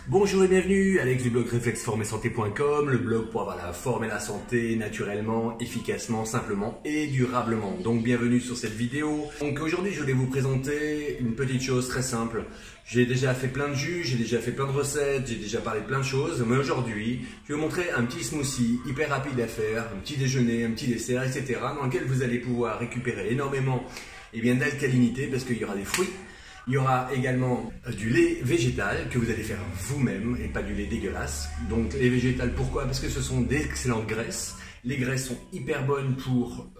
Bonjour et bienvenue, Alex du blog réflexformesanté.com, le blog pour avoir la forme et la santé naturellement, efficacement, simplement et durablement. Donc bienvenue sur cette vidéo. Donc aujourd'hui je voulais vous présenter une petite chose très simple. J'ai déjà fait plein de jus, j'ai déjà fait plein de recettes, j'ai déjà parlé de plein de choses, mais aujourd'hui je vais vous montrer un petit smoothie hyper rapide à faire, un petit déjeuner, un petit dessert, etc. dans lequel vous allez pouvoir récupérer énormément d'alcalinité parce qu'il y aura des fruits. Il y aura également du lait végétal que vous allez faire vous-même et pas du lait dégueulasse. Donc lait végétal, pourquoi? Parce que ce sont d'excellentes graisses. Les graisses sont hyper bonnes pour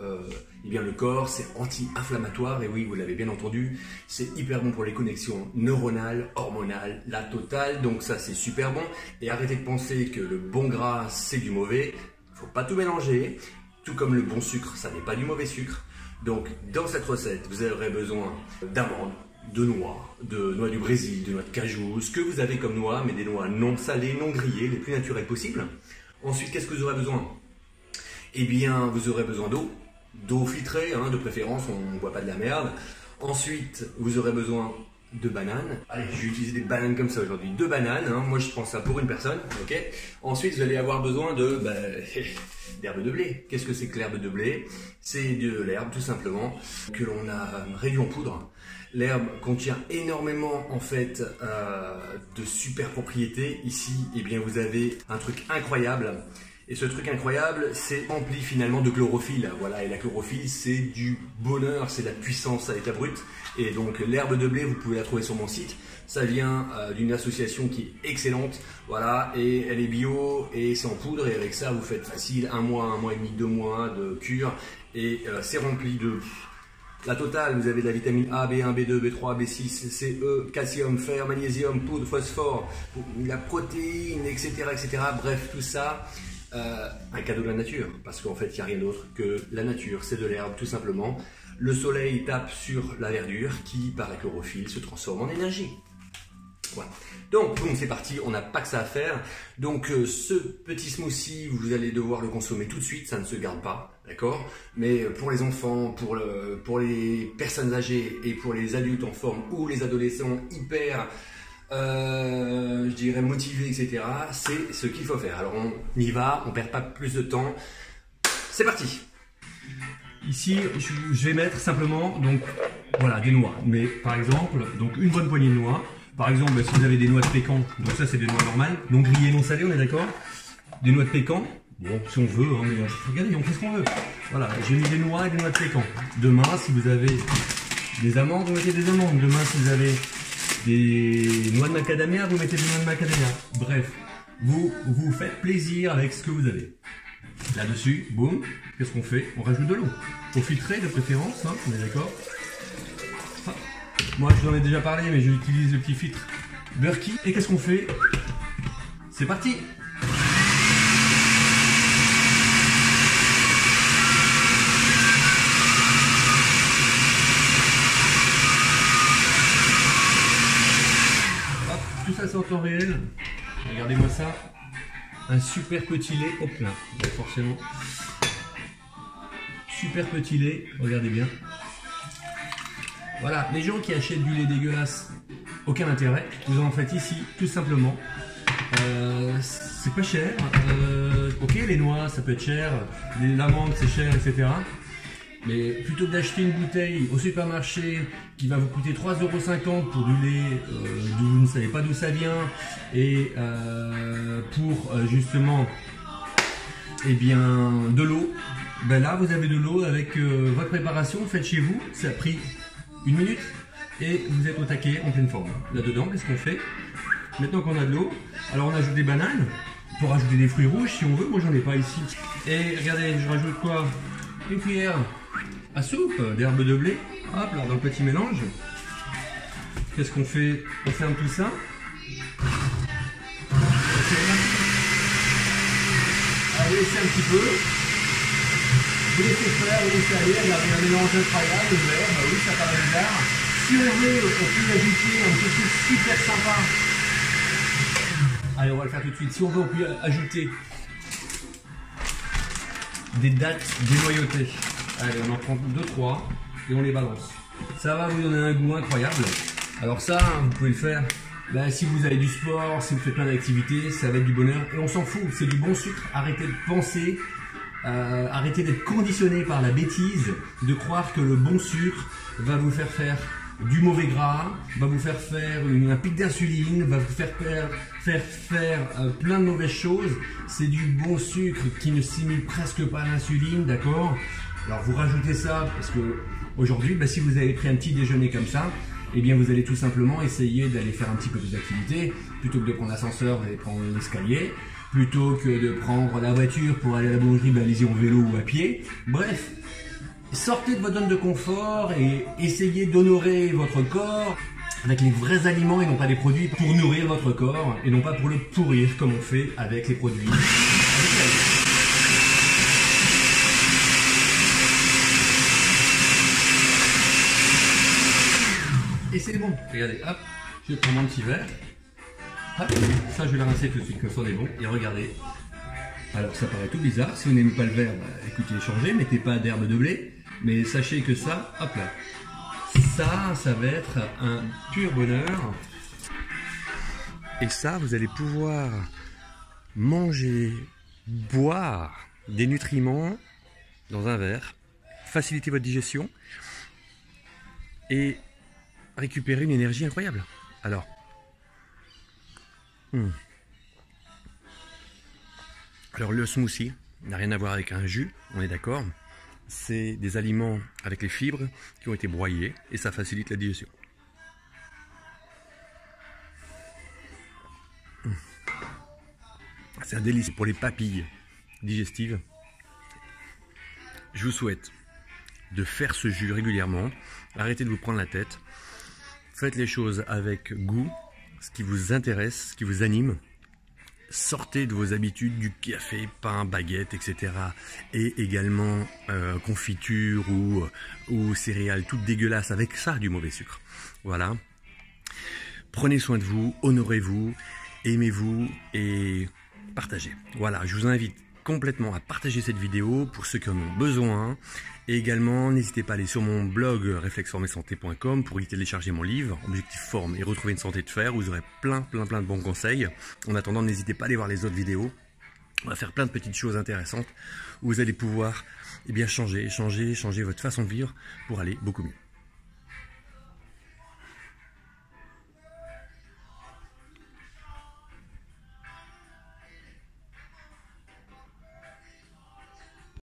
le corps, c'est anti-inflammatoire et oui, vous l'avez bien entendu, c'est hyper bon pour les connexions neuronales, hormonales, la totale. Donc ça c'est super bon. Et arrêtez de penser que le bon gras c'est du mauvais. Il ne faut pas tout mélanger. Tout comme le bon sucre, ça n'est pas du mauvais sucre. Donc dans cette recette, vous aurez besoin d'amandes, de noix du Brésil, de noix de cajou, ce que vous avez comme noix, mais des noix non salées, non grillées, les plus naturelles possibles. Ensuite, qu'est-ce que vous aurez besoin? Eh bien, vous aurez besoin d'eau filtrée, de préférence, on ne boit pas de la merde. Ensuite, vous aurez besoin de bananes. Allez, je vais utiliser des bananes comme ça aujourd'hui. 2 bananes, moi je prends ça pour une personne, ok. Ensuite, vous allez avoir besoin d'herbe de blé. Qu'est-ce que c'est que l'herbe de blé? C'est de l'herbe tout simplement que l'on a réduit en poudre. L'herbe contient énormément en fait de super propriétés. Ici, vous avez un truc incroyable. Et ce truc incroyable, c'est rempli finalement de chlorophylle. Voilà, et la chlorophylle, c'est du bonheur, c'est de la puissance à l'état brut. Et donc l'herbe de blé, vous pouvez la trouver sur mon site. Ça vient d'une association qui est excellente. Voilà, et elle est bio et c'est en poudre. Et avec ça, vous faites facile 1 mois, 1 mois et demi, 2 mois de cure. Et c'est rempli de la totale. Vous avez de la vitamine A, B1, B2, B3, B6, C, E, calcium, fer, magnésium, poudre, phosphore, la protéine, etc., etc. Bref, tout ça. Un cadeau de la nature, parce qu'en fait il n'y a rien d'autre que la nature, c'est de l'herbe tout simplement. Le soleil tape sur la verdure qui par la chlorophylle se transforme en énergie. Voilà. Donc boum, c'est parti, on n'a pas que ça à faire. Donc ce petit smoothie, vous allez devoir le consommer tout de suite, ça ne se garde pas, d'accord? Mais pour les enfants, pour les personnes âgées et pour les adultes en forme ou les adolescents hyper je dirais motivé, etc. C'est ce qu'il faut faire. Alors on y va, on perd pas plus de temps. C'est parti. Ici, je vais mettre simplement des noix. Mais par exemple, une bonne poignée de noix. Par exemple, si vous avez des noix de pécan, donc ça c'est des noix normales, non grillées, non salées, on est d'accord? Des noix de pécan. Bon, si on veut, mais regardez, on fait ce qu'on veut. Voilà, j'ai mis des noix et des noix de pécan. Demain, si vous avez des amandes, vous mettez des amandes. Demain, si vous avez des noix de macadamia, vous mettez des noix de macadamia. Bref, vous faites plaisir avec ce que vous avez. Là-dessus, boum, qu'est-ce qu'on fait? On rajoute de l'eau. Au filtré de préférence, on est d'accord? Moi, je vous en ai déjà parlé, mais j'utilise le petit filtre Berkey. Et qu'est-ce qu'on fait? C'est parti! Tout ça c'est en temps réel, regardez-moi ça, un super petit lait au plein, donc forcément, super petit lait, regardez bien. Voilà, les gens qui achètent du lait dégueulasse, aucun intérêt, vous en faites ici, tout simplement, c'est pas cher, ok les noix ça peut être cher, l'amande c'est cher, etc. Mais plutôt que d'acheter une bouteille au supermarché qui va vous coûter 3,50 € pour du lait d'où vous ne savez pas d'où ça vient et pour justement de l'eau, là vous avez de l'eau avec votre préparation faite chez vous, ça a pris 1 minute et vous êtes au taquet en pleine forme. Là-dedans, qu'est-ce qu'on fait? Maintenant qu'on a de l'eau, alors on ajoute des bananes pour rajouter des fruits rouges si on veut, moi j'en ai pas ici. Et regardez, je rajoute quoi? Une cuillère à soupe d'herbe de blé, hop là dans le petit mélange. Qu'est-ce qu'on fait? On ferme tout ça. Allez, laissez un petit peu. Vous laissez faire, vous laissez aller, regardez un mélange incroyable, le vert, oui ça paraît bizarre. Si on veut, on peut ajouter un petit truc super sympa. Allez, on va le faire tout de suite. Si on veut, on peut ajouter des dattes dénoyautées. Allez, on en prend 2-3 et on les balance. Ça va vous donner un goût incroyable. Alors ça, vous pouvez le faire bah, si vous avez du sport, si vous faites plein d'activités, ça va être du bonheur. Et on s'en fout, c'est du bon sucre. Arrêtez de penser, arrêtez d'être conditionné par la bêtise, de croire que le bon sucre va vous faire faire du mauvais gras, va vous faire faire un pic d'insuline, va vous faire plein de mauvaises choses. C'est du bon sucre qui ne simule presque pas l'insuline, d'accord? Alors vous rajoutez ça parce que aujourd'hui, bah, si vous avez pris un petit déjeuner comme ça, eh bien vous allez tout simplement essayer d'aller faire un petit peu d'activité. Plutôt que de prendre l'ascenseur, vous allez prendre l'escalier. Plutôt que de prendre la voiture pour aller à la boulangerie, bah, allez-y en vélo ou à pied. Bref, sortez de votre zone de confort et essayez d'honorer votre corps avec les vrais aliments et non pas des produits pour nourrir votre corps et non pas pour le pourrir comme on fait avec les produits. Et c'est bon, regardez, hop, je prends mon petit verre, hop, ça je vais le rincer tout de suite, comme ça on est bon, et regardez. Alors ça paraît tout bizarre, si vous n'aimez pas le verre, bah, écoutez, changez, mettez pas d'herbe de blé, mais sachez que ça, hop là, ça va être un pur bonheur. Et ça, vous allez pouvoir manger, boire des nutriments dans un verre, faciliter votre digestion et récupérer une énergie incroyable. Alors, alors le smoothie n'a rien à voir avec un jus, on est d'accord. C'est des aliments avec les fibres qui ont été broyés et ça facilite la digestion. C'est un délice pour les papilles digestives. Je vous souhaite de faire ce jus régulièrement. Arrêtez de vous prendre la tête. Faites les choses avec goût, ce qui vous intéresse, ce qui vous anime. Sortez de vos habitudes du café, pain, baguette, etc. Et également confiture ou céréales toutes dégueulasses avec ça du mauvais sucre. Voilà. Prenez soin de vous, honorez-vous, aimez-vous et partagez. Voilà, je vous invite complètement à partager cette vidéo pour ceux qui en ont besoin. Et également, n'hésitez pas à aller sur mon blog réflexformesanté.com pour y télécharger mon livre Objectif Forme et retrouver une santé de fer. Vous aurez plein de bons conseils. En attendant, n'hésitez pas à aller voir les autres vidéos. On va faire plein de petites choses intéressantes où vous allez pouvoir changer votre façon de vivre pour aller beaucoup mieux.